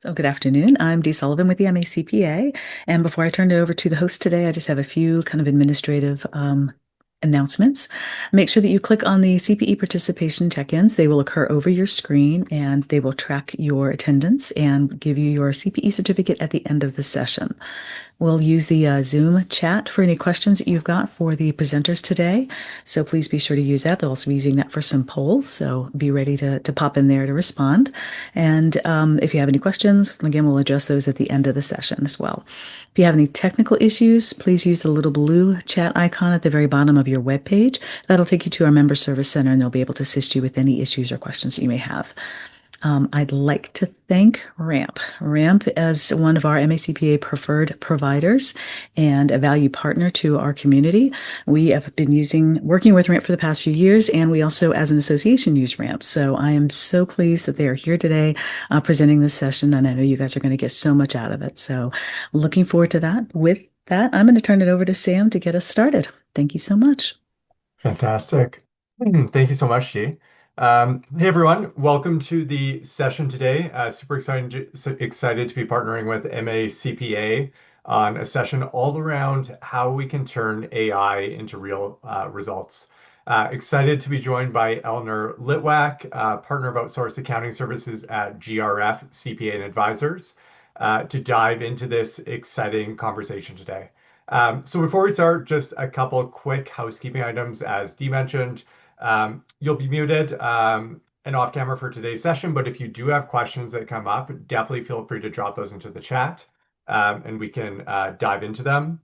So, good afternoon. I'm Dee Sullivan with the MACPA. And before I turn it over to the host today, I just have a few kind of administrative announcements. Make sure that you click on the CPE participation check-ins. They will occur over your screen and they will track your attendance and give you your CPE certificate at the end of the session. We'll use the Zoom chat for any questions that you've got for the presenters today. So please be sure to use that. They'll also be using that for some polls. So be ready to pop in there to respond. And if you have any questions, again, we'll address those at the end of the session as well. If you have any technical issues, please use the little blue chat icon at the very bottom of your web page. That'll take you to our member service center and they'll be able to assist you with any issues or questions that you may have. I'd like to thank RAMP as one of our MACPA preferred providers and a value partner to our community. We have been working with RAMP for the past few years, and we also, as an association, use RAMP. So I am so pleased that they are here today presenting this session, and I know you guys are going to get so much out of it. So looking forward to that. With that, I'm going to turn it over to Sam to get us started. Thank you so much. Fantastic. Thank you so much, G. Hey everyone, welcome to the session today. Super excited to be partnering with MACPA on a session all around how we can turn AI into real results. Excited to be joined by Elinor Litwack, partner of outsourced accounting services at GRF CPA Advisors, to dive into this exciting conversation today. So before we start, just a couple quick housekeeping items. As Dee mentioned, you'll be muted and off camera for today's session, but if you do have questions that come up, definitely feel free to drop those into the chat and we can dive into them.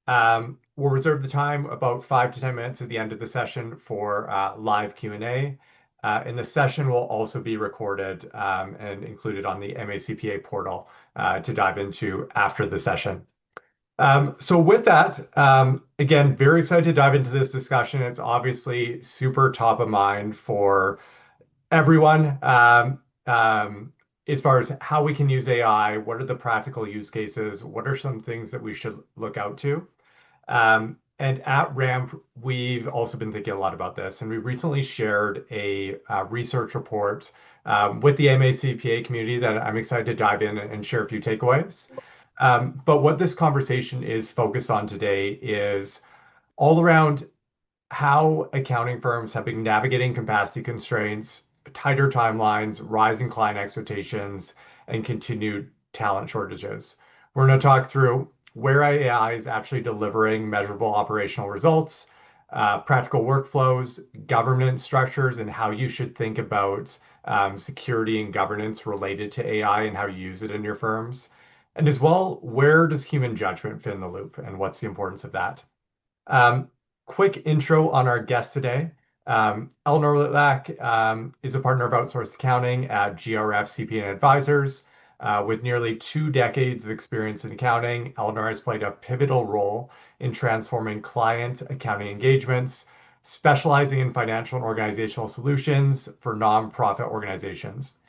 We'll reserve the time about 5 to 10 minutes at the end of the session for live Q&A. And the session will also be recorded and included on the MACPA portal to dive into after the session. So with that, again, very excited to dive into this discussion. It's obviously super top of mind for everyone as far as how we can use AI, what are the practical use cases, what are some things that we should look out to. And at RAMP, we've also been thinking a lot about this, and we recently shared a research report with the MACPA community that I'm excited to dive in and share a few takeaways. But what this conversation is focused on today is all around how accounting firms have been navigating capacity constraints, tighter timelines, rising client expectations, and continued talent shortages. We're going to talk through where AI is actually delivering measurable operational results, practical workflows, governance structures, and how you should think about security and governance related to AI and how you use it in your firms. And as well, where does human judgment fit in the loop and what's the importance of that? Quick intro on our guest today. Elinor Litwack is a partner of outsourced accounting at GRF CPA Advisors. With nearly 2 decades of experience in accounting, Elinor has played a pivotal role in transforming client accounting engagements, specializing in financial and organizational solutions for nonprofit organizations.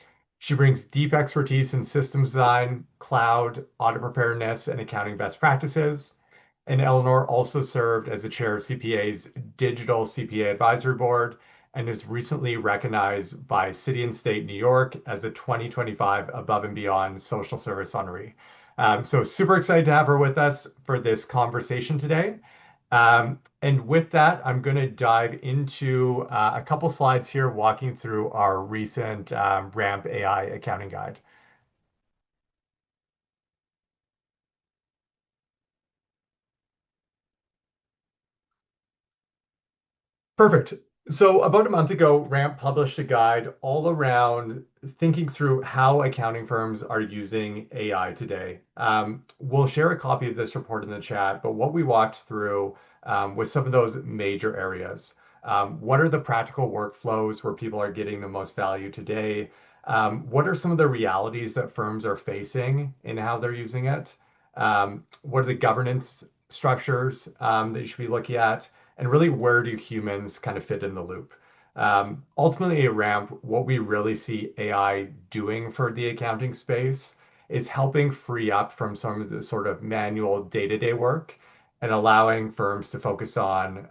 She brings deep expertise in systems design, cloud, audit preparedness, and accounting best practices. And Elinor also served as the chair of CPA's Digital CPA Advisory Board and is recently recognized by City and State New York as a 2025 Above and Beyond Social Service Honoree. So super excited to have her with us for this conversation today. And with that, I'm going to dive into a couple slides here walking through our recent RAMP AI accounting guide. Perfect. So about a month ago, RAMP published a guide all around thinking through how accounting firms are using AI today. We'll share a copy of this report in the chat, but what we walked through was some of those major areas. What are the practical workflows where people are getting the most value today? What are some of the realities that firms are facing in how they're using it? What are the governance structures that you should be looking at? And really, where do humans kind of fit in the loop? Ultimately, at RAMP, what we really see AI doing for the accounting space is helping free up from some of the sort of manual day-to-day work and allowing firms to focus on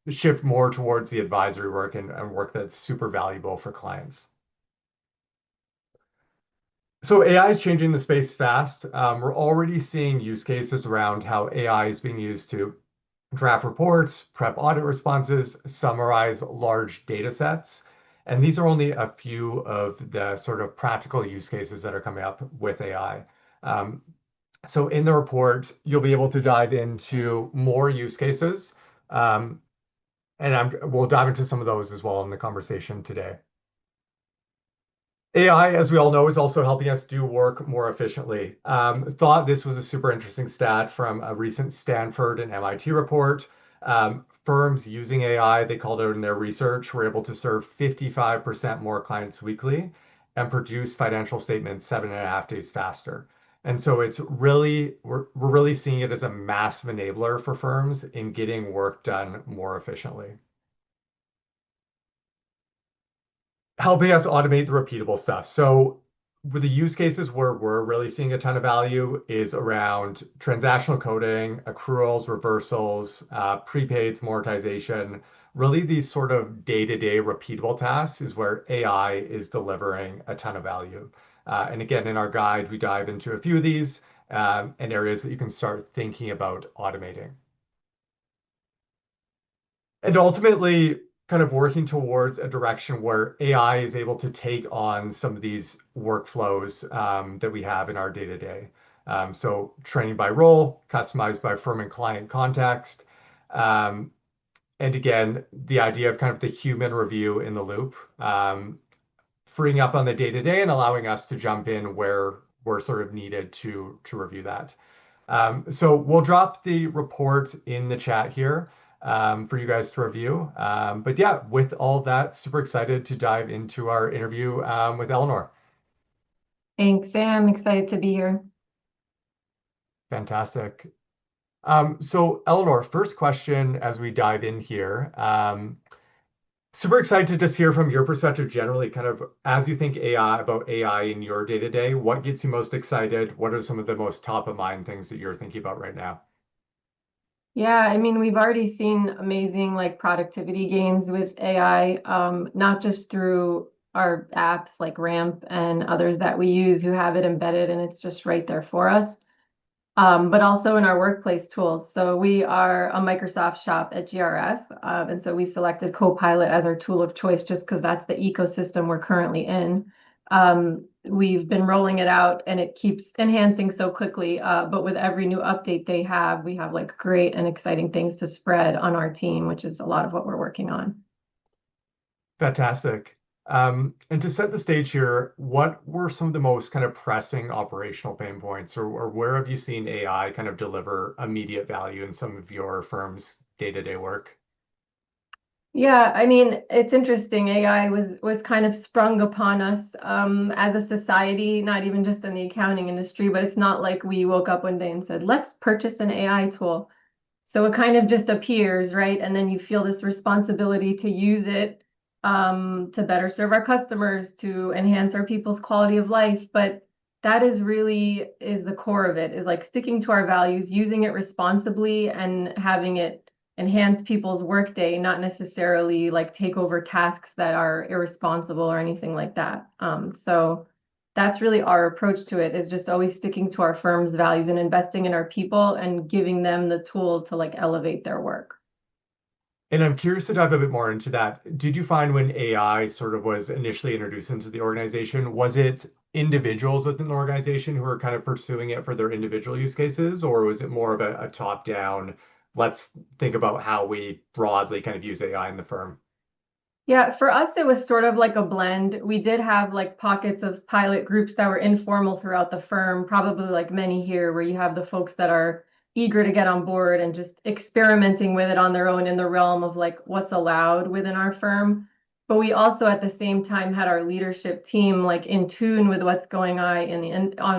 shift more towards the advisory work and work that's super valuable for clients. So AI is changing the space fast. We're already seeing use cases around how AI is being used to draft reports, prep audit responses, summarize large data sets. And these are only a few of the sort of practical use cases that are coming up with AI. Um, so in the report, you'll be able to dive into more use cases. Um, we'll dive into some of those as well in the conversation today. AI, as we all know, is also helping us do work more efficiently. Thought this was a super interesting stat from a recent Stanford and MIT report. Firms using AI, they called out in their research, were able to serve 55% more clients weekly and produce financial statements 7.5 days faster. And so we're really seeing it as a massive enabler for firms in getting work done more efficiently. Helping us automate the repeatable stuff. So with the use cases where we're really seeing a ton of value is around transactional coding, accruals, reversals, prepaids, amortization. Really, these sort of day-to-day repeatable tasks is where AI is delivering a ton of value. And again, in our guide, we dive into a few of these and areas that you can start thinking about automating. And ultimately, kind of working towards a direction where AI is able to take on some of these workflows that we have in our day to day. So, training by role, customized by firm and client context. Um, and again, the idea of kind of the human review in the loop, freeing up on the day to day and allowing us to jump in where we're sort of needed to review that. So we'll drop the report in the chat here for you guys to review. But yeah, with all of that, super excited to dive into our interview with Elinor. Thanks, Sam. Excited to be here. Fantastic. So Elinor, first question as we dive in here. Super excited to just hear from your perspective generally, kind of as you think about AI in your day to day, what gets you most excited? What are some of the most top of mind things that you're thinking about right now? Yeah, I mean, we've already seen amazing like productivity gains with AI, not just through our apps like Ramp and others that we use who have it embedded and it's just right there for us. But also in our workplace tools. So we are a Microsoft shop at GRF, and so we selected Copilot as our tool of choice just because that's the ecosystem we're currently in. We've been rolling it out and it keeps enhancing so quickly. But with every new update they have, we have like great and exciting things to spread on our team, which is a lot of what we're working on. Fantastic. And to set the stage here, what were some of the most kind of pressing operational pain points, or where have you seen AI kind of deliver immediate value in some of your firm's day-to-day work? Yeah, I mean, it's interesting. AI was kind of sprung upon us as a society, not even just in the accounting industry, but it's not like we woke up one day and said, let's purchase an AI tool. So it kind of just appears, right? And then you feel this responsibility to use it to better serve our customers, to enhance our people's quality of life. But that is really is the core of it, is like sticking to our values, using it responsibly and having it enhance people's workday, not necessarily like take over tasks that are irresponsible or anything like that. So that's really our approach to it, is just always sticking to our firm's values and investing in our people and giving them the tool to like elevate their work. And I'm curious to dive a bit more into that. Did you find when AI sort of was initially introduced into the organization, was it individuals within the organization who were kind of pursuing it for their individual use cases, or was it more of a top-down, let's think about how we broadly kind of use AI in the firm? Yeah, for us, it was sort of like a blend. We did have like pockets of pilot groups that were informal throughout the firm, probably like many here, where you have the folks that are eager to get on board and just experimenting with it on their own in the realm of like what's allowed within our firm. But we also at the same time had our leadership team like in tune with what's going on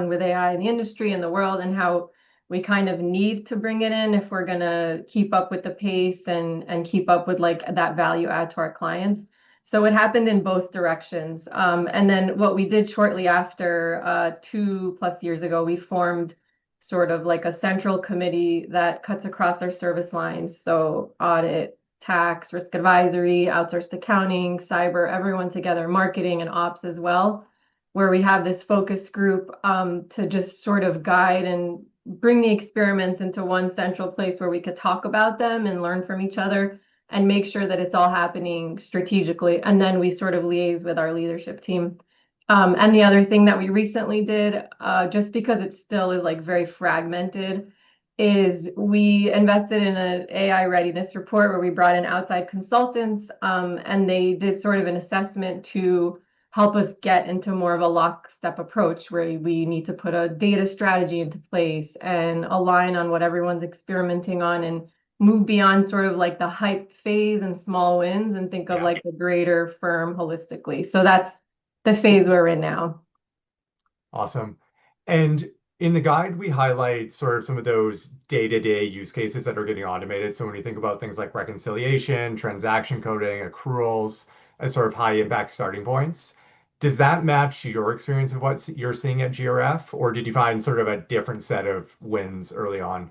with AI in the industry and the world and how we kind of need to bring it in if we're going to keep up with the pace and keep up with like that value add to our clients. So it happened in both directions. And then what we did shortly after 2+ years ago, we formed sort of like a central committee that cuts across our service lines. So audit, tax, risk advisory, outsourced accounting, cyber, everyone together, marketing and ops as well. where we have this focus group to just sort of guide and bring the experiments into one central place where we could talk about them and learn from each other and make sure that it's all happening strategically. And then we sort of liaise with our leadership team. And the other thing that we recently did, just because it still is like very fragmented, is we invested in an AI readiness report where we brought in outside consultants, and they did sort of an assessment to help us get into more of a lockstep approach where we need to put a data strategy into place and align on what everyone's experimenting on and move beyond sort of like the hype phase and small wins and think of like the greater firm holistically. So that's the phase we're in now. Awesome. And in the guide, we highlight sort of some of those day-to-day use cases that are getting automated. So when you think about things like reconciliation, transaction coding, accruals as sort of high impact starting points, does that match your experience of what you're seeing at GRF, or did you find sort of a different set of wins early on?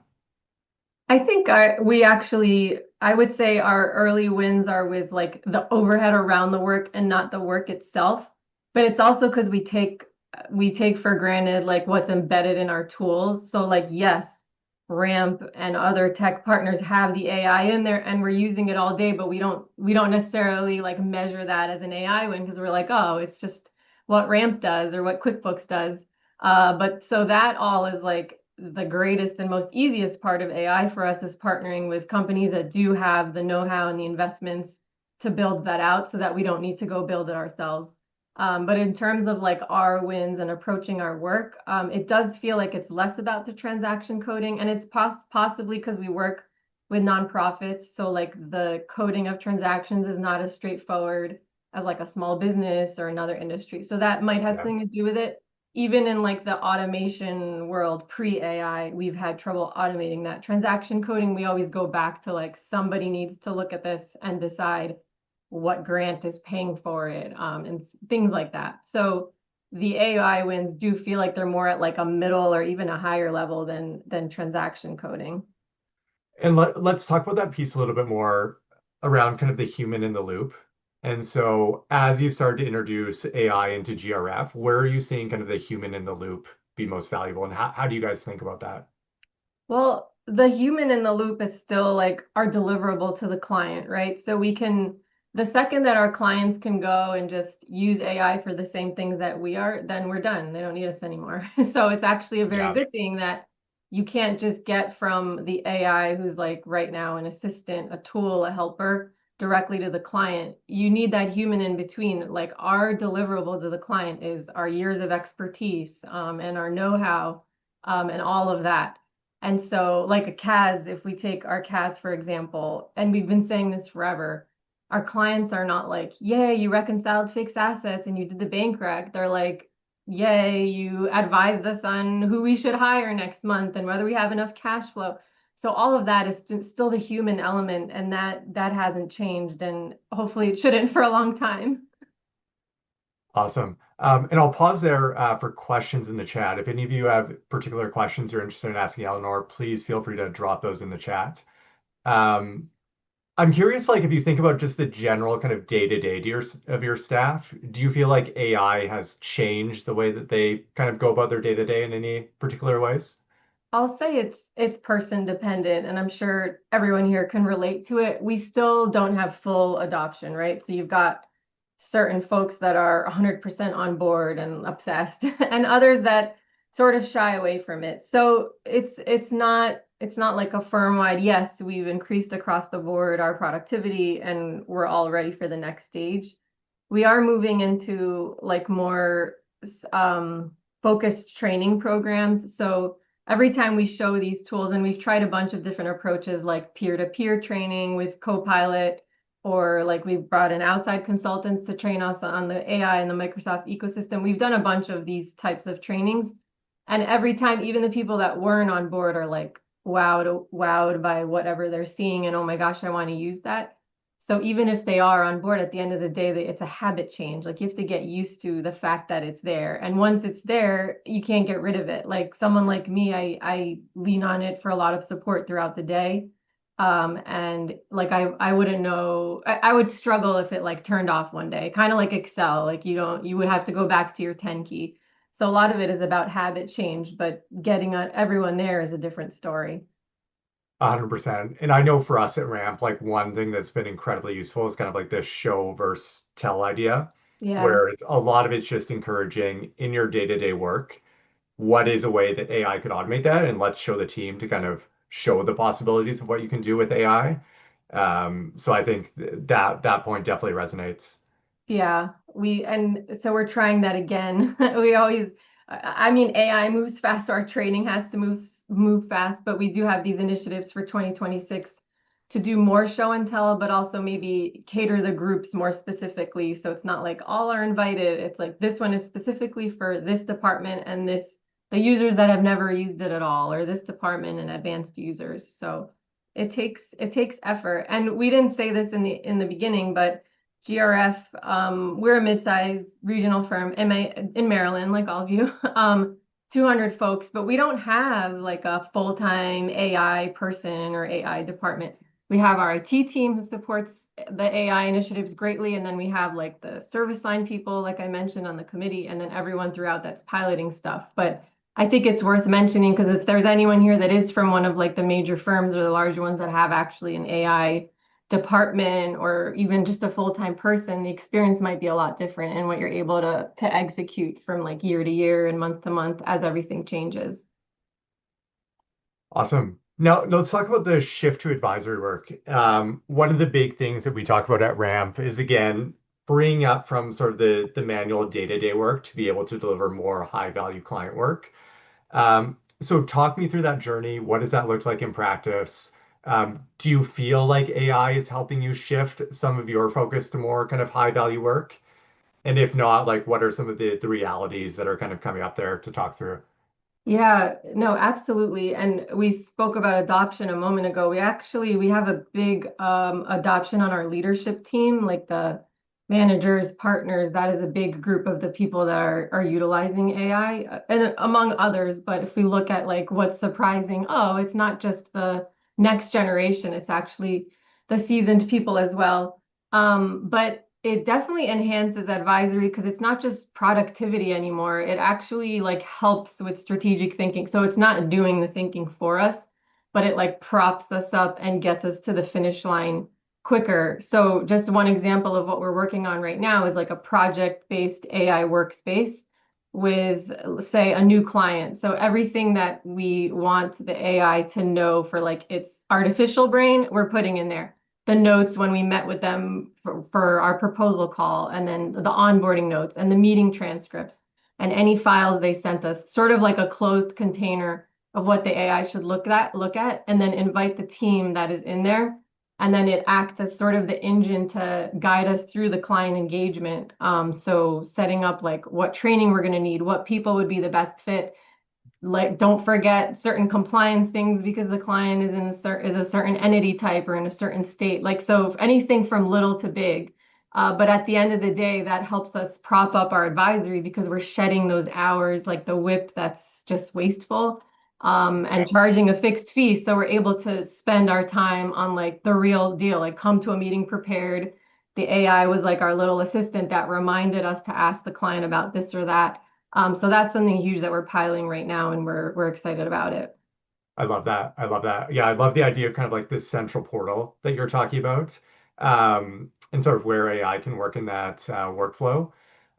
I think I would say our early wins are with like the overhead around the work and not the work itself. But it's also because we take for granted like what's embedded in our tools. So like yes, Ramp and other tech partners have the AI in there and we're using it all day, but we don't necessarily like measure that as an AI win because we're like, oh, it's just what Ramp does or what QuickBooks does. But so that all is like the greatest and most easiest part of AI for us is partnering with companies that do have the know-how and the investments to build that out so that we don't need to go build it ourselves. But in terms of like our wins and approaching our work, it does feel like it's less about the transaction coding, and it's possibly because we work with nonprofits. So like the coding of transactions is not as straightforward as like a small business or another industry. So that might have Yeah. something to do with it. Even in like the automation world pre-AI, we've had trouble automating that. Transaction coding, we always go back to like somebody needs to look at this and decide what grant is paying for it, and things like that. So the AI wins do feel like they're more at like a middle or even a higher level than transaction coding. And let's talk about that piece a little bit more around kind of the human in the loop. And so as you start to introduce AI into GRF, where are you seeing kind of the human in the loop be most valuable? And how do you guys think about that? Well, the human in the loop is still like our deliverable to the client, right? So the second that our clients can go and just use AI for the same things that we are, then we're done. They don't need us anymore. So it's actually a very Yeah. good thing that you can't just get from the AI, who's like right now an assistant, a tool, a helper, directly to the client. You need that human in between. Like our deliverable to the client is our years of expertise, and our know-how, and all of that. And so, like a CAS, if we take our CAS, for example, and we've been saying this forever, our clients are not like, yay, you reconciled fixed assets and you did the bank rec. They're like, yay, you advised us on who we should hire next month and whether we have enough cash flow. So all of that is still the human element, and that hasn't changed, and hopefully it shouldn't for a long time. Awesome. And I'll pause there for questions in the chat. If any of you have particular questions you're interested in asking Elinor, please feel free to drop those in the chat. Um, I'm curious, like, if you think about just the general kind of day-to-day of your staff, do you feel like AI has changed the way that they kind of go about their day-to-day in any particular ways? I'll say it's person dependent, and I'm sure everyone here can relate to it. We still don't have full adoption, right? So you've got certain folks that are 100% on board and obsessed, and others that sort of shy away from it. So it's not like a firm-wide, yes, we've increased across the board our productivity and we're all ready for the next stage. We are moving into like more focused training programs. So every time we show these tools, and we've tried a bunch of different approaches like peer-to-peer training with Copilot, or like we've brought in outside consultants to train us on the AI and the Microsoft ecosystem. We've done a bunch of these types of trainings. And every time, even the people that weren't on board are like wowed by whatever they're seeing, and oh my gosh, I want to use that. So even if they are on board, at the end of the day, it's a habit change. Like you have to get used to the fact that it's there. And once it's there, you can't get rid of it. Like someone like me, I lean on it for a lot of support throughout the day. And like I wouldn't know, I would struggle if it like turned off one day, kind of like Excel, like you would have to go back to your 10 key. So a lot of it is about habit change, but getting everyone there is a different story. 100%. And I know for us at Ramp, like one thing that's been incredibly useful is kind of like this show versus tell idea, Yeah. where it's a lot of it's just encouraging in your day-to-day work. What is a way that AI could automate that? And let's show the team to kind of show the possibilities of what you can do with AI. So I think that point definitely resonates. Yeah, and so we're trying that again. We always, I mean, AI moves fast, so our training has to move fast, but we do have these initiatives for 2026 to do more show and tell, but also maybe cater the groups more specifically. So it's not like all are invited. It's like this one is specifically for this department and the users that have never used it at all, or this department and advanced users. So it takes effort. And we didn't say this in the beginning, but GRF, we're a mid-sized regional firm in Maryland, like all of you, 200 folks, but we don't have like a full-time AI person or AI department. We have our IT team who supports the AI initiatives greatly, and then we have like the service line people, like I mentioned on the committee, and then everyone throughout that's piloting stuff. But I think it's worth mentioning because if there's anyone here that is from one of like the major firms or the large ones that have actually an AI department or even just a full-time person, the experience might be a lot different in what you're able to execute from like year to year and month to month as everything changes. Awesome. Now, let's talk about the shift to advisory work. One of the big things that we talk about at Ramp is, again, freeing up from sort of the manual day-to-day work to be able to deliver more high-value client work. So talk me through that journey. What does that look like in practice? Do you feel like AI is helping you shift some of your focus to more kind of high-value work? And if not, like what are some of the realities that are kind of coming up there to talk through? Yeah, no, absolutely. And we spoke about adoption a moment ago. We have a big adoption on our leadership team, like the managers, partners. That is a big group of the people that are utilizing AI, and among others. But if we look at like what's surprising, oh, it's not just the next generation, it's actually the seasoned people as well. But it definitely enhances advisory because it's not just productivity anymore. It actually like helps with strategic thinking. So it's not doing the thinking for us, but it like props us up and gets us to the finish line quicker. So just one example of what we're working on right now is like a project-based AI workspace with, say, a new client. So everything that we want the AI to know for like its artificial brain, we're putting in there the notes when we met with them for our proposal call, and then the onboarding notes and the meeting transcripts and any files they sent us, sort of like a closed container of what the AI should look at, and then invite the team that is in there. And then it acts as sort of the engine to guide us through the client engagement. So setting up like what training we're going to need, what people would be the best fit, like don't forget certain compliance things because the client is in a certain entity type or in a certain state. Like so, anything from little to big. But at the end of the day, that helps us prop up our advisory because we're shedding those hours, like the whip that's just wasteful, and charging a fixed fee. So we're able to spend our time on like the real deal, like come to a meeting prepared. The AI was like our little assistant that reminded us to ask the client about this or that. So that's something huge that we're piling right now, and we're excited about it. I love that. I love that. Yeah, I love the idea of kind of like this central portal that you're talking about, and sort of where AI can work in that workflow.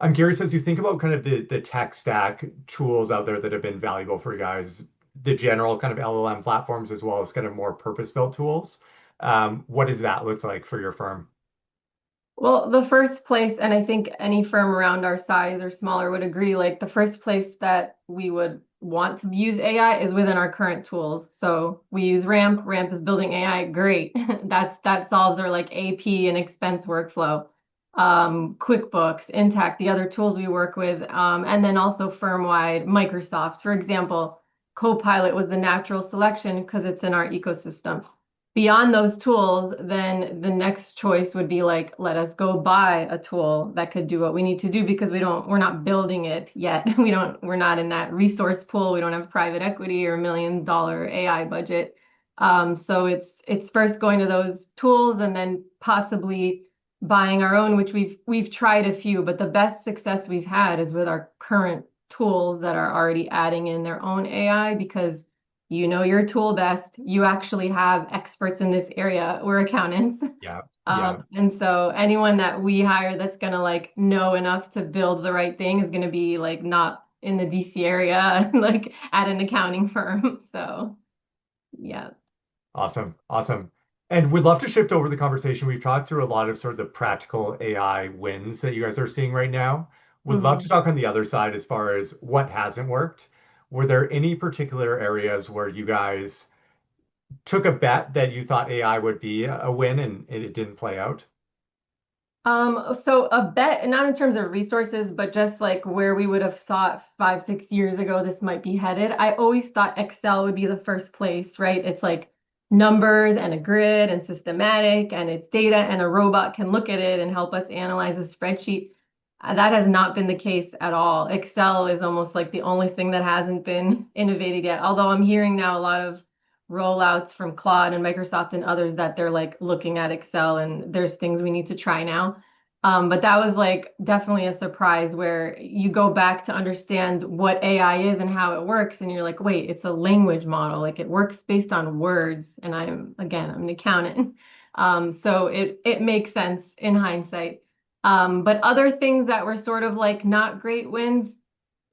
I'm curious as you think about kind of the tech stack tools out there that have been valuable for you guys, the general kind of LLM platforms as well as kind of more purpose-built tools. What does that look like for your firm? Well, the first place, and I think any firm around our size or smaller would agree, like the first place that we would want to use AI is within our current tools. So we use Ramp. Ramp is building AI. Great. That solves our like AP and expense workflow. QuickBooks, Intact, the other tools we work with, and then also firm-wide, Microsoft. For example, Copilot was the natural selection because it's in our ecosystem. Beyond those tools, then the next choice would be like, let us go buy a tool that could do what we need to do because we're not building it yet. We're not in that resource pool. We don't have private equity or $1 million AI budget. So it's first going to those tools and then possibly buying our own, which we've tried a few, but the best success we've had is with our current tools that are already adding in their own AI because you know your tool best. You actually have experts in this area. We're accountants. Yeah, yeah, And so anyone that we hire that's gonna like know enough to build the right thing is gonna be like not in the DC area, like at an accounting firm. So yeah. awesome, awesome. And we'd love to shift over the conversation. We've talked through a lot of sort of the practical AI wins that you guys are seeing right now. Would love to Mhm. talk on the other side as far as what hasn't worked. Were there any particular areas where you guys took a bet that you thought AI would be a win and it didn't play out? So a bet, not in terms of resources, but just like where we would have thought 5, 6 years ago this might be headed. I always thought Excel would be the first place, right? It's like numbers and a grid and systematic and it's data and a robot can look at it and help us analyze a spreadsheet. That has not been the case at all. Excel is almost like the only thing that hasn't been innovated yet. Although I'm hearing now a lot of rollouts from Claude and Microsoft and others that they're like looking at Excel and there's things we need to try now. But that was like definitely a surprise where you go back to understand what AI is and how it works, and you're like, wait, it's a language model. Like it works based on words. And I'm an accountant. So it makes sense in hindsight. But other things that were sort of like not great wins,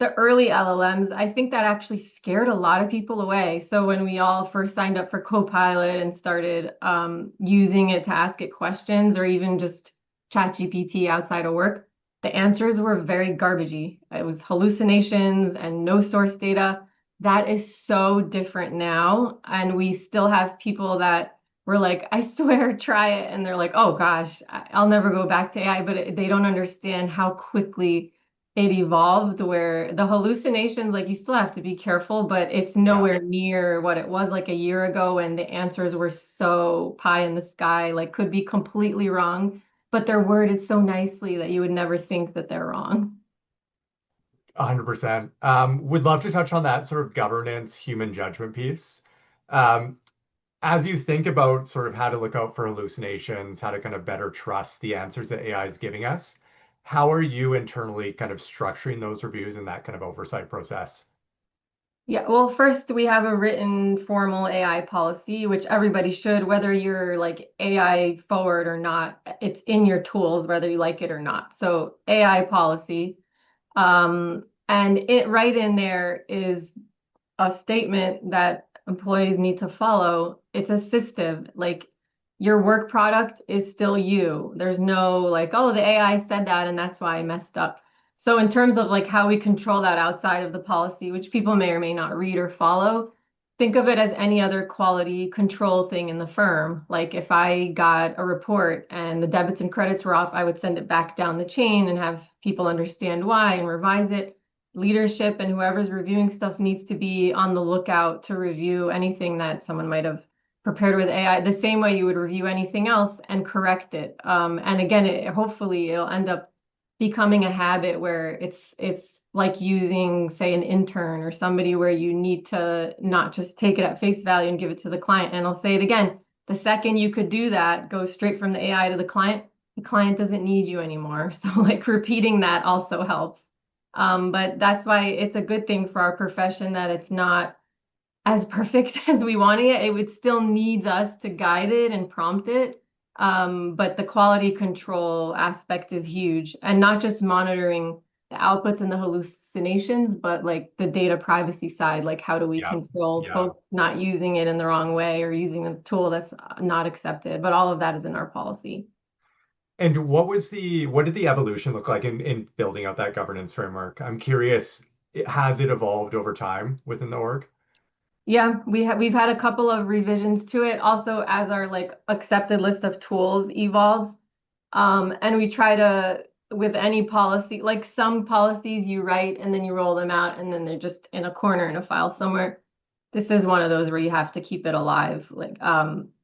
the early LLMs, I think that actually scared a lot of people away. So when we all first signed up for Copilot and started using it to ask it questions or even just ChatGPT outside of work, the answers were very garbagey. It was hallucinations and no source data. That is so different now. And we still have people that were like, I swear, try it. And they're like, oh gosh, I'll never go back to AI. But they don't understand how quickly it evolved where the hallucinations, like you still have to be careful, but it's Yeah, nowhere near what it was like a year ago when the answers were so pie in the sky, like could be completely wrong, but they're worded so nicely that you would never think that they're wrong. 100%. Would love to touch on that sort of governance, human judgment piece. Um, as you think about sort of how to look out for hallucinations, how to kind of better trust the answers that AI is giving us, how are you internally kind of structuring those reviews and that kind of oversight process? Yeah, well, first we have a written formal AI policy, which everybody should, whether you're like AI forward or not, it's in your tools, whether you like it or not. So AI policy. And it right in there is a statement that employees need to follow. It's assistive. Like your work product is still you. There's no like, oh, the AI said that and that's why I messed up. So in terms of like how we control that outside of the policy, which people may or may not read or follow, think of it as any other quality control thing in the firm. Like if I got a report and the debits and credits were off, I would send it back down the chain and have people understand why and revise it. Leadership and whoever's reviewing stuff needs to be on the lookout to review anything that someone might have prepared with AI the same way you would review anything else and correct it. And again, hopefully it'll end up becoming a habit where it's like using, say, an intern or somebody where you need to not just take it at face value and give it to the client. And I'll say it again, the second you could do that, go straight from the AI to the client doesn't need you anymore. So like repeating that also helps. But that's why it's a good thing for our profession that it's not as perfect as we want it. It would still needs us to guide it and prompt it. But the quality control aspect is huge and not just monitoring the outputs and the hallucinations, but like the data privacy side, like how do we Yeah, control yeah. folks not using it in the wrong way or using a tool that's not accepted. But all of that is in our policy. And what did the evolution look like in building out that governance framework? I'm curious, has it evolved over time within the org? Yeah, we've had a couple of revisions to it also as our like accepted list of tools evolves. And we try to with any policy, like some policies you write and then you roll them out and then they're just in a corner in a file somewhere. This is one of those where you have to keep it alive. Like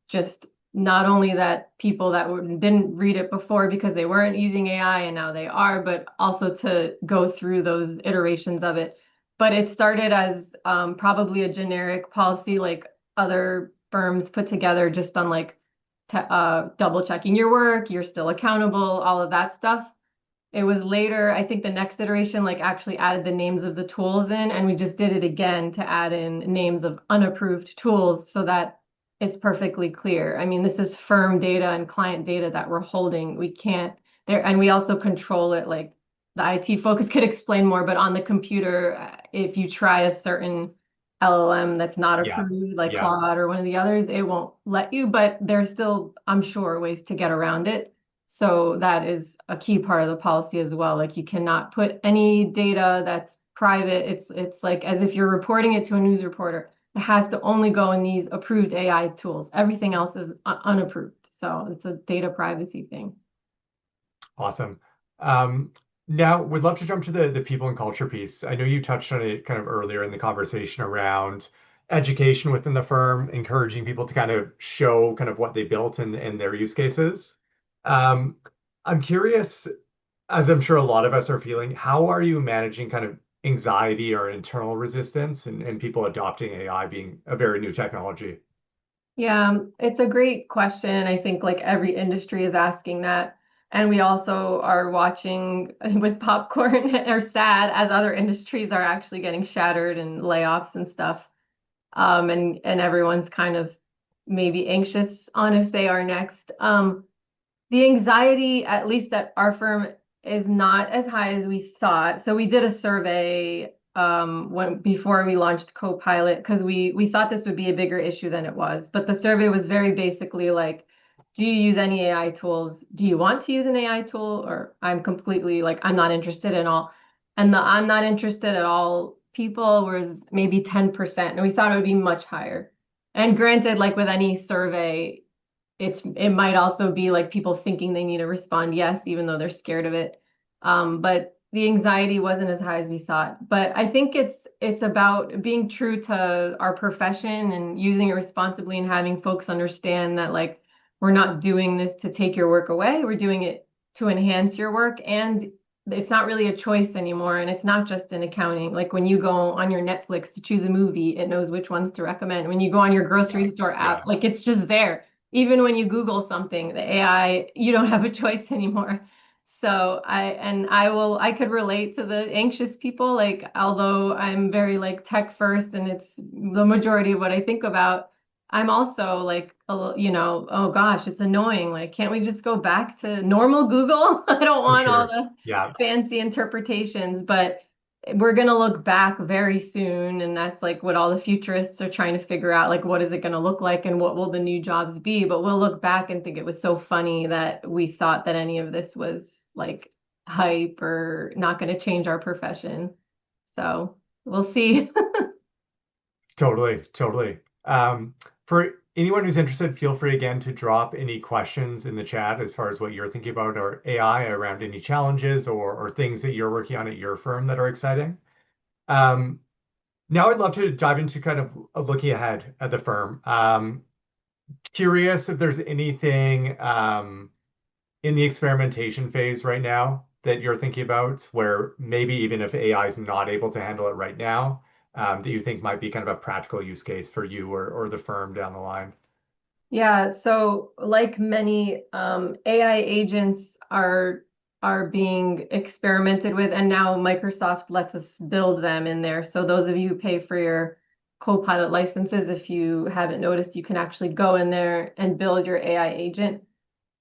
just not only that people that didn't read it before because they weren't using AI and now they are, but also to go through those iterations of it. But it started as probably a generic policy like other firms put together just on like double checking your work, you're still accountable, all of that stuff. It was later, I think the next iteration like actually added the names of the tools in, and we just did it again to add in names of unapproved tools so that it's perfectly clear. I mean, this is firm data and client data that we're holding. We can't there, and we also control it. Like the IT folks could explain more, but on the computer, if you try a certain LLM that's not Yeah. approved, like Yeah. Claude or one of the others, it won't let you, but there's still, I'm sure, ways to get around it. So that is a key part of the policy as well. Like you cannot put any data that's private. It's like as if you're reporting it to a news reporter. It has to only go in these approved AI tools. Everything else is unapproved. So it's a data privacy thing. Awesome. Um, Now, we'd love to jump to the people and culture piece. I know you touched on it kind of earlier in the conversation around education within the firm, encouraging people to kind of show kind of what they built and their use cases. Um, I'm curious, as I'm sure a lot of us are feeling, how are you managing kind of anxiety or internal resistance and people adopting AI being a very new technology? Yeah, it's a great question. And I think like every industry is asking that. And we also are watching with popcorn or sad as other industries are actually getting shattered and layoffs and stuff. And everyone's kind of maybe anxious on if they are next. The anxiety, at least at our firm, is not as high as we thought. So we did a survey when before we launched Copilot because we thought this would be a bigger issue than it was. But the survey was very basically like, do you use any AI tools? Do you want to use an AI tool? Or I'm completely like, I'm not interested in all. And the I'm not interested at all people was maybe 10%. And we thought it would be much higher. And granted, like with any survey, it might also be like people thinking they need to respond yes, even though they're scared of it. But the anxiety wasn't as high as we thought. But I think it's about being true to our profession and using it responsibly and having folks understand that like we're not doing this to take your work away. We're doing it to enhance your work, and it's not really a choice anymore. And it's not just in accounting. Like when you go on your Netflix to choose a movie, it knows which ones to recommend. When you go on your grocery store app, Yeah, like it's just there. Even when you Google something, the AI, you don't have a choice anymore. So I could relate to the anxious people, like, although I'm very like tech first and it's the majority of what I think about, I'm also like, oh gosh, it's annoying. Like, can't we just go back to normal Google? I don't for want all sure. the Yeah. fancy interpretations, but we're going to look back very soon, and that's like what all the futurists are trying to figure out, like what is it going to look like and what will the new jobs be. But we'll look back and think it was so funny that we thought that any of this was like hype or not going to change our profession. So we'll see. Totally, totally. For anyone who's interested, feel free again to drop any questions in the chat as far as what you're thinking about or AI around any challenges or things that you're working on at your firm that are exciting. Um, Now I'd love to dive into kind of looking ahead at the firm. Curious if there's anything in the experimentation phase right now that you're thinking about, where maybe even if AI is not able to handle it right now, that you think might be kind of a practical use case for you or the firm down the line. Yeah, so like many AI agents are being experimented with, and now Microsoft lets us build them in there. So those of you who pay for your Copilot licenses, if you haven't noticed, you can actually go in there and build your AI agent.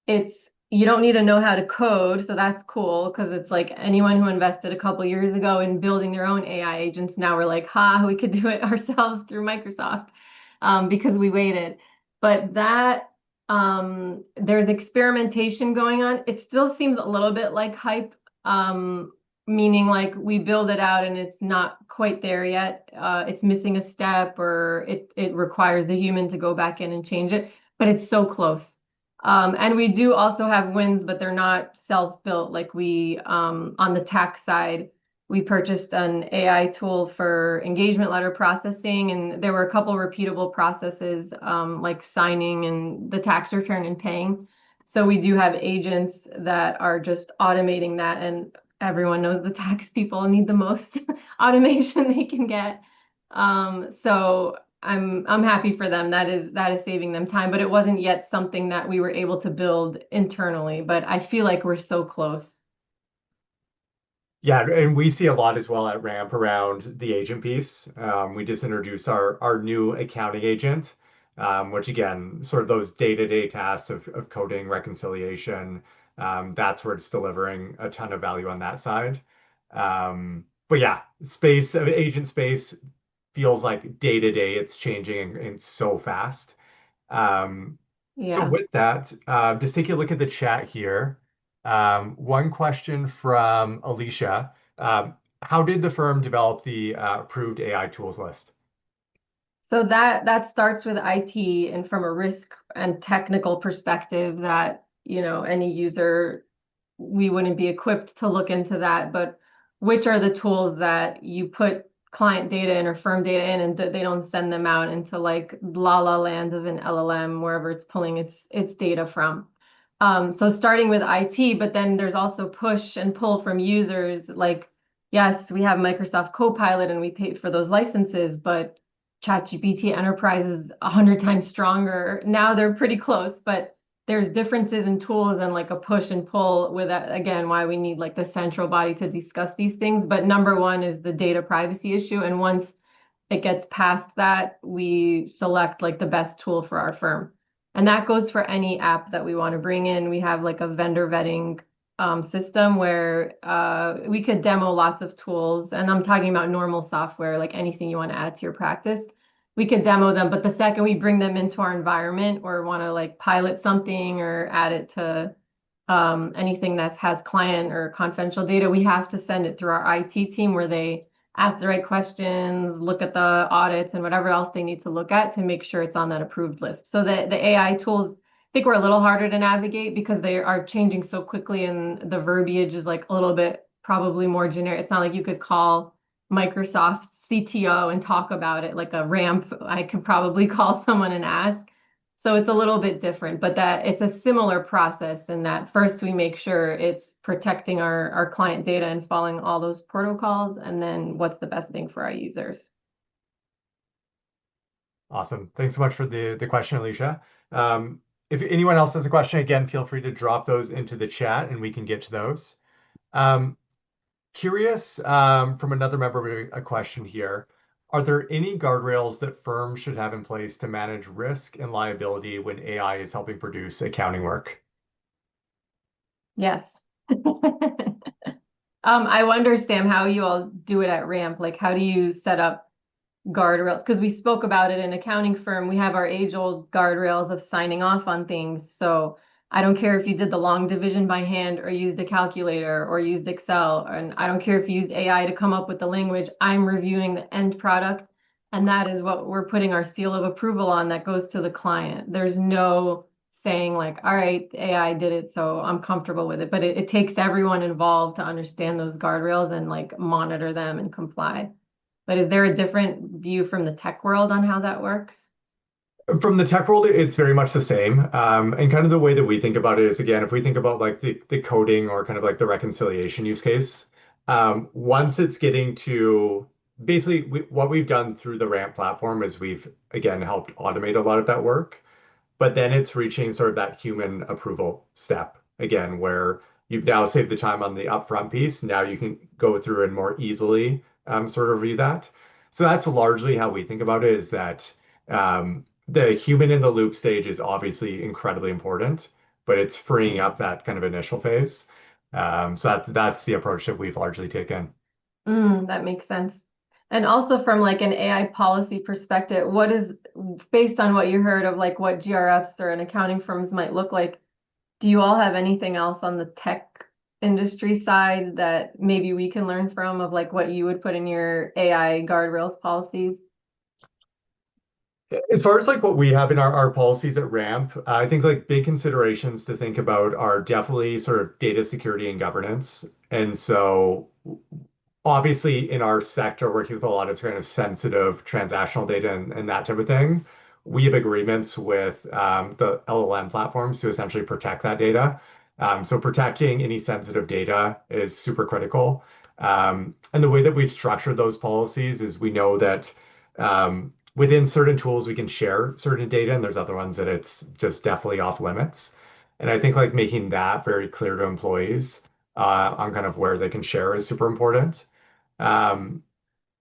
It's you don't need to know how to code, so that's cool because it's like anyone who invested a couple years ago in building their own AI agents, now we're like, ha, we could do it ourselves through Microsoft because we waited. But that there's experimentation going on. It still seems a little bit like hype, meaning like we build it out and it's not quite there yet. It's missing a step or it requires the human to go back in and change it, but it's so close. And we do also have wins, but they're not self-built. Like we, on the tax side, we purchased an AI tool for engagement letter processing, and there were a couple repeatable processes, like signing and the tax return and paying. So we do have agents that are just automating that, and everyone knows the tax people need the most automation they can get. So I'm happy for them. That is saving them time, but it wasn't yet something that we were able to build internally, but I feel like we're so close. Yeah, and we see a lot as well at Ramp around the agent piece. We just introduced our new accounting agent, which again, sort of those day-to-day tasks of coding, reconciliation, that's where it's delivering a ton of value on that side. But yeah, agent space feels like day to day it's changing and so fast. Um, so Yeah. with that, just take a look at the chat here. One question from Alicia. How did the firm develop the approved AI tools list? So that starts with IT and from a risk and technical perspective that, any user, we wouldn't be equipped to look into that, but which are the tools that you put client data in or firm data in and they don't send them out into like la la land of an LLM wherever it's pulling its data from. So starting with IT, but then there's also push and pull from users. Like, yes, we have Microsoft Copilot and we paid for those licenses, but ChatGPT Enterprise is 100 times stronger. Now they're pretty close, but there's differences in tools and like a push and pull with that, again, why we need like the central body to discuss these things. But number one is the data privacy issue. And once it gets past that, we select like the best tool for our firm. And that goes for any app that we want to bring in. We have like a vendor vetting system where we could demo lots of tools. And I'm talking about normal software, like anything you want to add to your practice. We could demo them, but the second we bring them into our environment or want to like pilot something or add it to anything that has client or confidential data, we have to send it through our IT team where they ask the right questions, look at the audits and whatever else they need to look at to make sure it's on that approved list. So the AI tools, I think we're a little harder to navigate because they are changing so quickly and the verbiage is like a little bit probably more generic. It's not like you could call Microsoft CTO and talk about it like a ramp. I could probably call someone and ask. So it's a little bit different, but that it's a similar process in that first we make sure it's protecting our client data and following all those protocols, and then what's the best thing for our users. Awesome. Thanks so much for the question, Alicia. If anyone else has a question, again, feel free to drop those into the chat and we can get to those. Um, Curious, from another member, a question here. Are there any guardrails that firms should have in place to manage risk and liability when AI is helping produce accounting work? Yes. I wonder, Sam, how you all do it at Ramp. Like, how do you set up guardrails? Because we spoke about it in accounting firm. We have our age-old guardrails of signing off on things. So I don't care if you did the long division by hand or used a calculator or used Excel. And I don't care if you used AI to come up with the language. I'm reviewing the end product. And that is what we're putting our seal of approval on that goes to the client. There's no saying like, all right, AI did it, so I'm comfortable with it. But it takes everyone involved to understand those guardrails and like monitor them and comply. But is there a different view from the tech world on how that works? From the tech world, it's very much the same. And kind of the way that we think about it is, again, if we think about like the coding or kind of like the reconciliation use case, once it's getting to basically what we've done through the Ramp platform is we've, again, helped automate a lot of that work. But then it's reaching sort of that human approval step again, where you've now saved the time on the upfront piece. Now you can go through and more easily sort of read that. So that's largely how we think about it is that the human in the loop stage is obviously incredibly important, but it's freeing up that kind of initial phase. So that's the approach that we've largely taken. That makes sense. And also from like an AI policy perspective, what is based on what you heard of like what GRFs or an accounting firms might look like, do you all have anything else on the tech industry side that maybe we can learn from of like what you would put in your AI guardrails policies? As far as like what we have in our policies at Ramp, I think like big considerations to think about are definitely sort of data security and governance. And so obviously in our sector, working with a lot of kind of sensitive transactional data and that type of thing, we have agreements with the LLM platforms to essentially protect that data. So protecting any sensitive data is super critical. And the way that we've structured those policies is we know that within certain tools we can share certain data, and there's other ones that it's just definitely off limits. And I think like making that very clear to employees on kind of where they can share is super important. Um,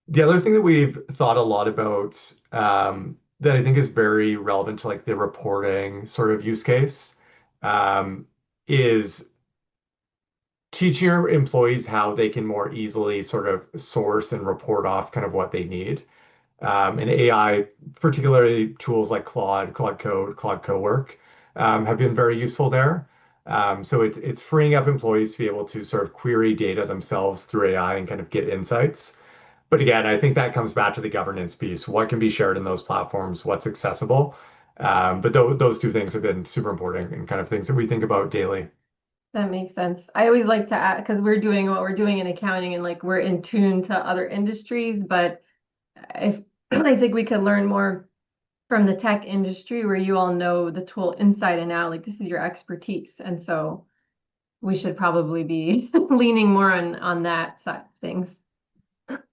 the other thing that we've thought a lot about that I think is very relevant to like the reporting sort of use case um, is teaching your employees how they can more easily sort of source and report off kind of what they need. And AI, particularly tools like Claude, Claude Code, Claude Cowork, have been very useful there. So it's freeing up employees to be able to sort of query data themselves through AI and kind of get insights. But again, I think that comes back to the governance piece. What can be shared in those platforms? What's accessible? But those two things have been super important and kind of things that we think about daily. That makes sense. I always like to add, because we're doing what we're doing in accounting and like we're in tune to other industries, but if I think we could learn more from the tech industry where you all know the tool inside and out, like this is your expertise. And so we should probably be leaning more on that side of things.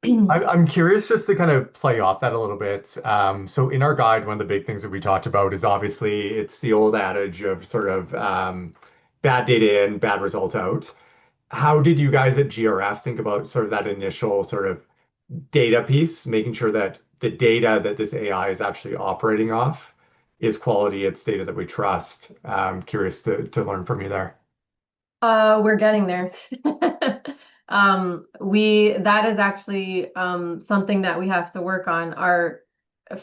I'm curious just to kind of play off that a little bit. So in our guide, one of the big things that we talked about is obviously it's the old adage of sort of bad data in, bad result out. How did you guys at GRF think about sort of that initial sort of data piece, making sure that the data that this AI is actually operating off is quality, it's data that we trust? Curious to learn from you there. We're getting there. We that is actually something that we have to work on. Our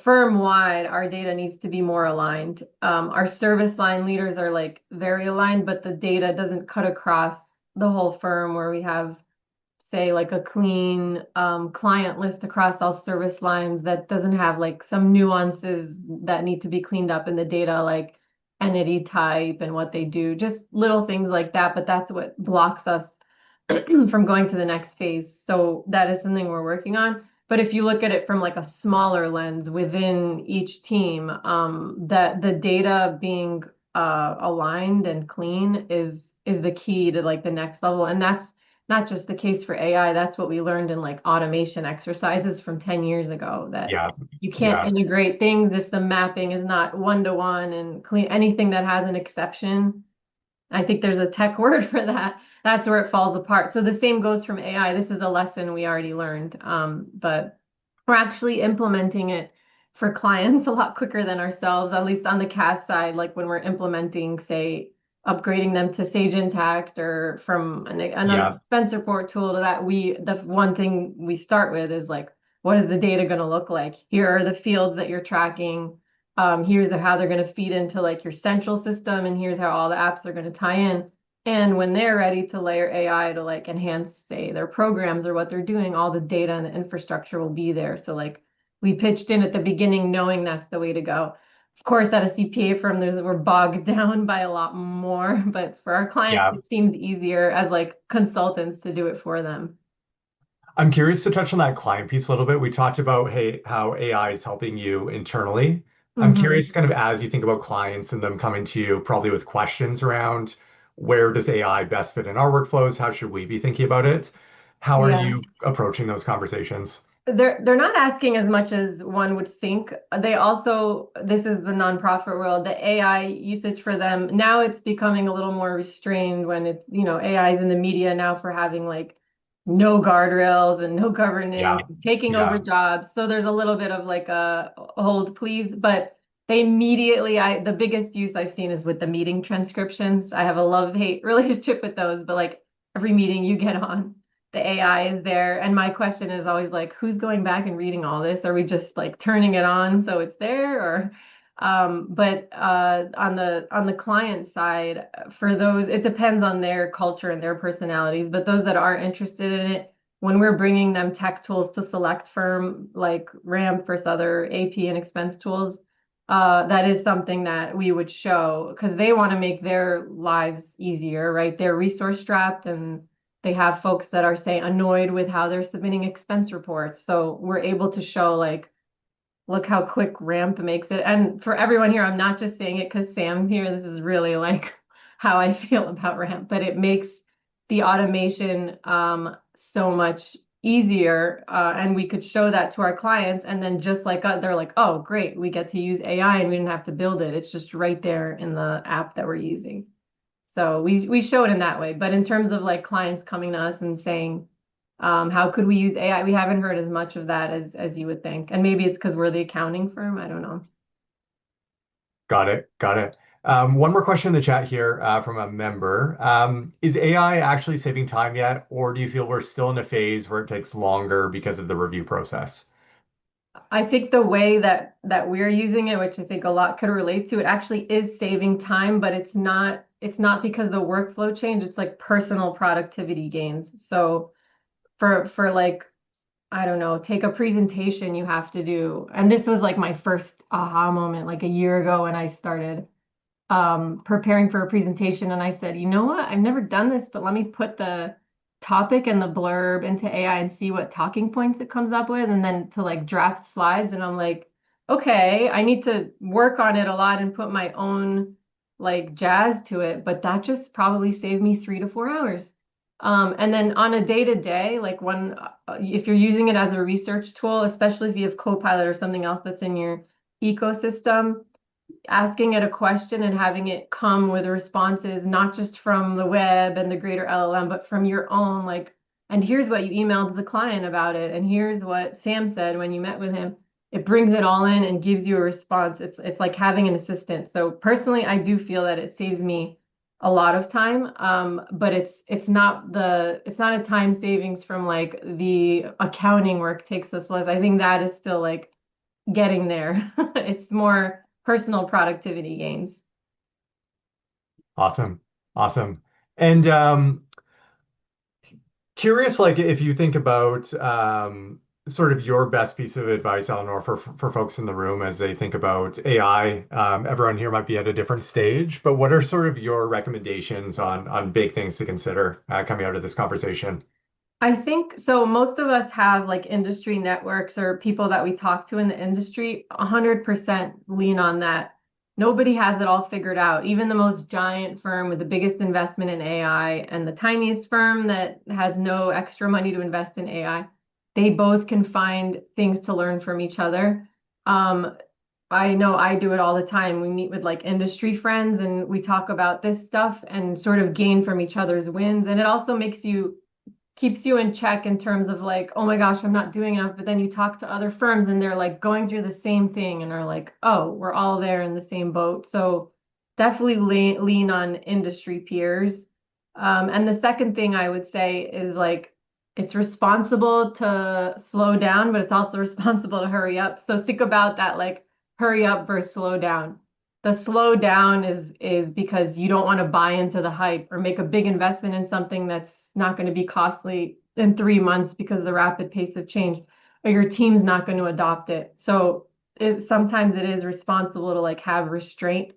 firm wide, our data needs to be more aligned. Our service line leaders are like very aligned, but the data doesn't cut across the whole firm where we have, say, like a clean client list across all service lines that doesn't have like some nuances that need to be cleaned up in the data, like entity type and what they do, just little things like that. But that's what blocks us from going to the next phase. So that is something we're working on. But if you look at it from like a smaller lens within each team, that the data being aligned and clean is the key to like the next level. And that's not just the case for AI. That's what we learned in like automation exercises from 10 years ago, that Yeah, you can't yeah, integrate things if the mapping is not one-to-one and clean. Anything that has an exception, I think there's a tech word for that. That's where it falls apart. So the same goes from AI. This is a lesson we already learned, but we're actually implementing it for clients a lot quicker than ourselves, at least on the CAS side, like when we're implementing, say, upgrading them to Sage Intacct or from another yeah, expense report tool to that, the one thing we start with is like, what is the data going to look like? Here are the fields that you're tracking. Here's how they're going to feed into like your central system, and here's how all the apps are going to tie in. And when they're ready to layer AI to like enhance, say, their programs or what they're doing, all the data and the infrastructure will be there. So like we pitched in at the beginning knowing that's the way to go. Of course, at a CPA firm, we're bogged down by a lot more, but for our clients, yeah. it seems easier as like consultants to do it for them. I'm curious to touch on that client piece a little bit. We talked about, hey, how AI is helping you internally. I'm Hmm. curious, kind of as you think about clients and them coming to you probably with questions around where does AI best fit in our workflows? How should we be thinking about it? How are Yeah. you approaching those conversations? They're not asking as much as one would think. They also, this is the nonprofit world, the AI usage for them, now it's becoming a little more restrained when it's, AI is in the media now for having like no guardrails and no Yeah, governance, taking over yeah, jobs. So there's a little bit of like a hold please, but they immediately, the biggest use I've seen is with the meeting transcriptions. I have a love-hate relationship with those, but like every meeting you get on, the AI is there. And my question is always like, who's going back and reading all this? Are we just like turning it on so it's there? Or but on the client side, for those, it depends on their culture and their personalities. But those that are interested in it, when we're bringing them tech tools to select firm like Ramp versus other AP and expense tools, that is something that we would show because they want to make their lives easier, right? They're resource strapped and they have folks that are, say, annoyed with how they're submitting expense reports. So we're able to show, like, look how quick Ramp makes it. And for everyone here, I'm not just saying it because Sam's here. This is really like how I feel about Ramp, but it makes the automation so much easier, and we could show that to our clients, and then just like they're like, oh, great, we get to use AI and we didn't have to build it. It's just right there in the app that we're using. So we show it in that way. But in terms of like clients coming to us and saying, how could we use AI? We haven't heard as much of that as you would think. And maybe it's because we're the accounting firm. I don't know. Got it. Got it. One more question in the chat here from a member. Is AI actually saving time yet, or do you feel we're still in a phase where it takes longer because of the review process? I think the way that we're using it, which I think a lot could relate to, it actually is saving time, but it's not because the workflow changed. It's like personal productivity gains. So for like, I don't know, take a presentation you have to do. And this was like my first aha moment like a year ago when I started preparing for a presentation, and I said, you know what? I've never done this, but let me put the topic and the blurb into AI and see what talking points it comes up with, and then to like draft slides. And I'm like, okay, I need to work on it a lot and put my own like jazz to it, but that just probably saved me 3 to 4 hours. And then on a day to day, like if you're using it as a research tool, especially if you have Copilot or something else that's in your ecosystem, asking it a question and having it come with responses, not just from the web and the greater LLM, but from your own, like, and here's what you emailed the client about it, and here's what Sam said when you met with him. It brings it all in and gives you a response. It's like having an assistant. So personally, I do feel that it saves me a lot of time. But it's not a time savings from like the accounting work takes us less. I think that is still like getting there. It's more personal productivity gains. Awesome. Awesome. And curious, like if you think about sort of your best piece of advice, Eleanor, for folks in the room as they think about AI. Everyone here might be at a different stage, but what are sort of your recommendations on big things to consider coming out of this conversation? I think so. Most of us have like industry networks or people that we talk to in the industry, 100% lean on that. Nobody has it all figured out. Even the most giant firm with the biggest investment in AI and the tiniest firm that has no extra money to invest in AI, they both can find things to learn from each other. Um, I know I do it all the time. We meet with like industry friends and we talk about this stuff and sort of gain from each other's wins. And it also keeps you in check in terms of like, oh my gosh, I'm not doing enough. But then you talk to other firms and they're like going through the same thing and are like, oh, we're all there in the same boat. So definitely lean on industry peers. And the second thing I would say is like, it's responsible to slow down, but it's also responsible to hurry up. So think about that, like hurry up versus slow down. The slow down is because you don't want to buy into the hype or make a big investment in something that's not going to be costly in 3 months because of the rapid pace of change, or your team's not going to adopt it. So sometimes it is responsible to like have restraint.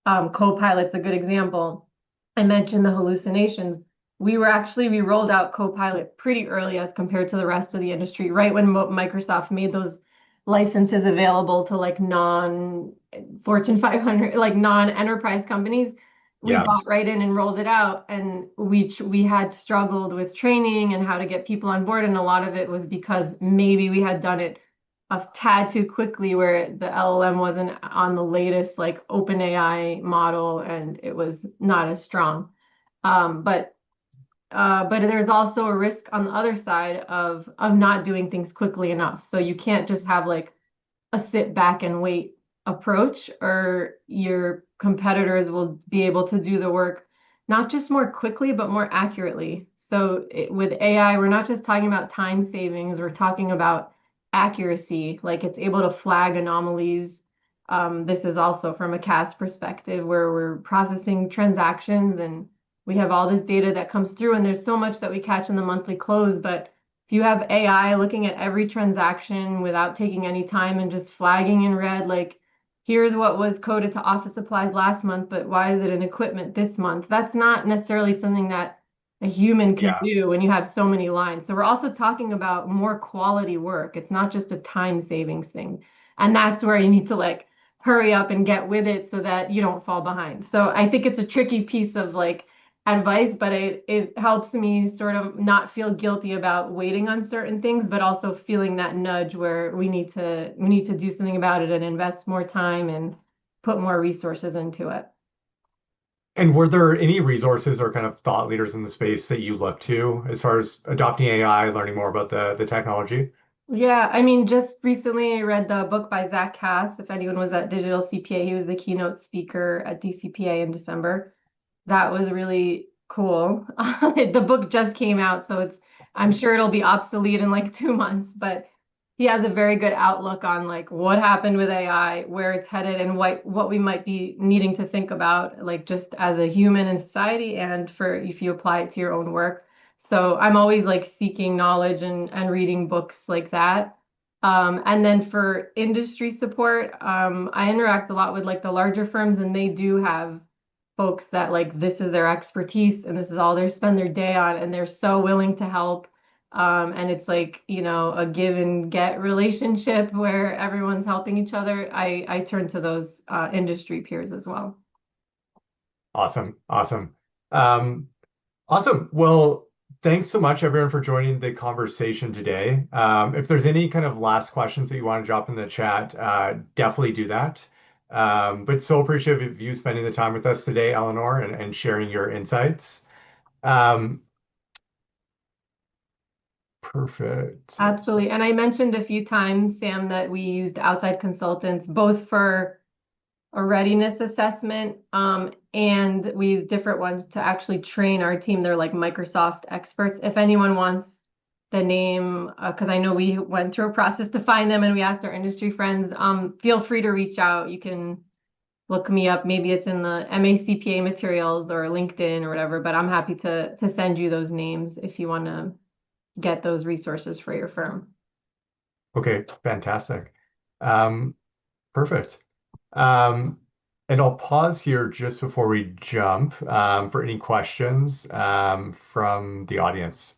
Copilot's a good example. I mentioned the hallucinations. We rolled out Copilot pretty early as compared to the rest of the industry, right when Microsoft made those licenses available to like non-Fortune 500, like non-enterprise companies. We Yeah. bought right in and rolled it out, and we had struggled with training and how to get people on board, and a lot of it was because maybe we had done it a tad too quickly, where the LLM wasn't on the latest like OpenAI model, and it was not as strong. But there's also a risk on the other side of not doing things quickly enough. So you can't just have like a sit back and wait approach, or your competitors will be able to do the work not just more quickly, but more accurately. So with AI, we're not just talking about time savings, we're talking about accuracy, like it's able to flag anomalies. This is also from a CAS perspective where we're processing transactions and we have all this data that comes through, and there's so much that we catch in the monthly close. But if you have AI looking at every transaction without taking any time and just flagging in red, like, here's what was coded to office supplies last month, but why is it in equipment this month? That's not necessarily something that a human can Yeah. do when you have so many lines. So we're also talking about more quality work. It's not just a time savings thing. And that's where you need to like hurry up and get with it so that you don't fall behind. So I think it's a tricky piece of like advice, but it helps me sort of not feel guilty about waiting on certain things, but also feeling that nudge where we need to do something about it and invest more time and put more resources into it. And were there any resources or kind of thought leaders in the space that you look to as far as adopting AI, learning more about the technology? Yeah, I mean, just recently I read the book by Zach Cass. If anyone was at Digital CPA, he was the keynote speaker at DCPA in December. That was really cool. The book just came out, so I'm sure it'll be obsolete in like 2 months, but he has a very good outlook on like what happened with AI, where it's headed, and what we might be needing to think about, like just as a human in society and for if you apply it to your own work. So I'm always like seeking knowledge and reading books like that. And then for industry support, I interact a lot with like the larger firms, and they do have folks that like this is their expertise and this is all they spend their day on, and they're so willing to help. And it's like, a give and get relationship where everyone's helping each other. I turn to those industry peers as well. Awesome. Awesome. Um, awesome. Well, thanks so much, everyone, for joining the conversation today. If there's any kind of last questions that you want to drop in the chat, definitely do that. But so appreciative of you spending the time with us today, Eleanor, and sharing your insights. Um, perfect. Absolutely. And I mentioned a few times, Sam, that we used outside consultants both for a readiness assessment, and we use different ones to actually train our team. They're like Microsoft experts. If anyone wants the name, because I know we went through a process to find them and we asked our industry friends, feel free to reach out. You can look me up. Maybe it's in the MACPA materials or LinkedIn or whatever, but I'm happy to send you those names if you want to get those resources for your firm. Okay, fantastic. Um, perfect. Um, and I'll pause here just before we jump for any questions from the audience.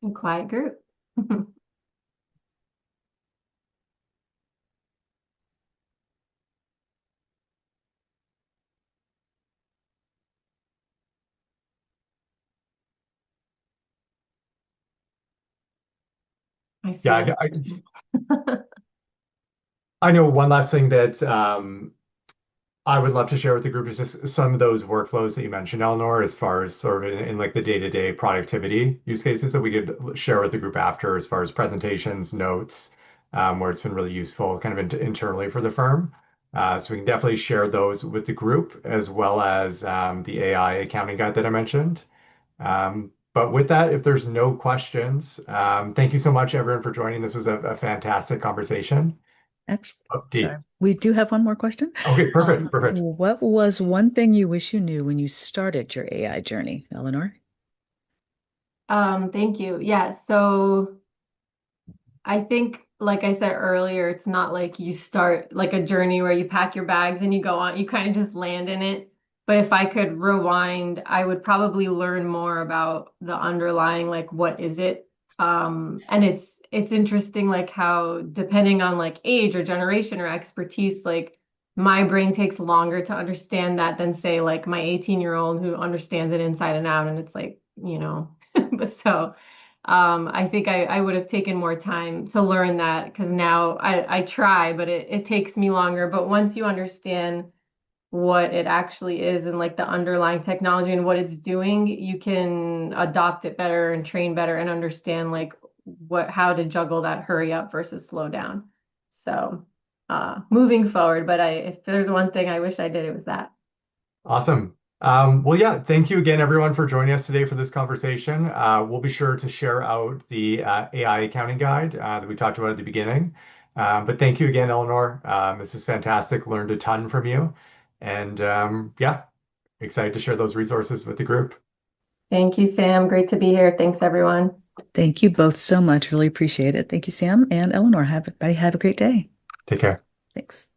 A quiet group. I see Yeah, us. I know one last thing that I would love to share with the group is just some of those workflows that you mentioned, Eleanor, as far as sort of in like the day-to-day productivity use cases that we could share with the group after, as far as presentations, notes, where it's been really useful kind of internally for the firm. So we can definitely share those with the group as well as the AI accounting guide that I mentioned. But with that, if there's no questions, thank you so much, everyone, for joining. This was a fantastic conversation. Actually, Update. sorry. We do have one more question. Okay, perfect, perfect. What was one thing you wish you knew when you started your AI journey, Eleanor? Thank you. Yeah, so I think, like I said earlier, it's not like you start like a journey where you pack your bags and you go on, you kind of just land in it. But if I could rewind, I would probably learn more about the underlying, like what is it? And it's interesting like how depending on like age or generation or expertise, like my brain takes longer to understand that than say like my 18-year-old who understands it inside and out. And it's like, but so I think I would have taken more time to learn that because now I try, but it takes me longer. But once you understand what it actually is and like the underlying technology and what it's doing, you can adopt it better and train better and understand like how to juggle that hurry up versus slow down. So moving forward, but if there's one thing I wish I did, it was that. Awesome. Well, yeah, thank you again, everyone, for joining us today for this conversation. We'll be sure to share out the AI accounting guide that we talked about at the beginning. But thank you again, Eleanor. This is fantastic. Learned a ton from you. And yeah, excited to share those resources with the group. Thank you, Sam. Great to be here. Thanks, everyone. Thank you both so much. Really appreciate it. Thank you, Sam and Eleanor. Have a great day. Take care. Thanks.